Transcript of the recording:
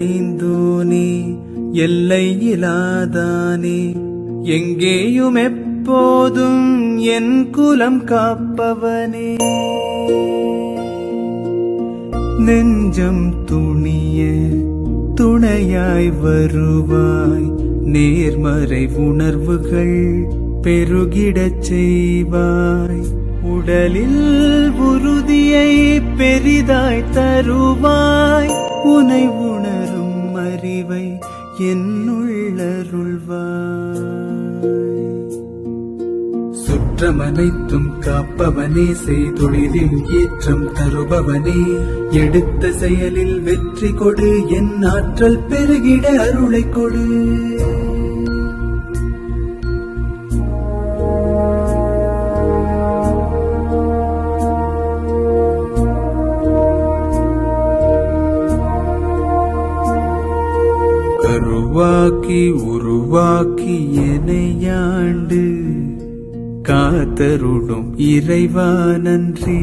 நீ எல்லை இலாதானே, எங்கேயும் எப்போதும் என் குலம் காப்பவனே. நெஞ்சம் துணிய துணையாய் வருவாய், நேர்மறை உணர்வுகள் பெருகிடச் செய்வாய். உடலில் உறுதியை பெரிதாய் தருவாய், உனை உணரும் அறிவை என்னுள்ளருள்வாய். சுற்றமனைத்தும் காப்பவனே, செய்தொழிலில் ஏற்றம் தருபவனே, எடுத்த செயலில் வெற்றி கொடு, என் ஆற்றல் பெருகிட அருளை கொடு. கருவாக்கி உருவாக்கி எனையாண்டு காத்தருடும் இறைவா நன்றி.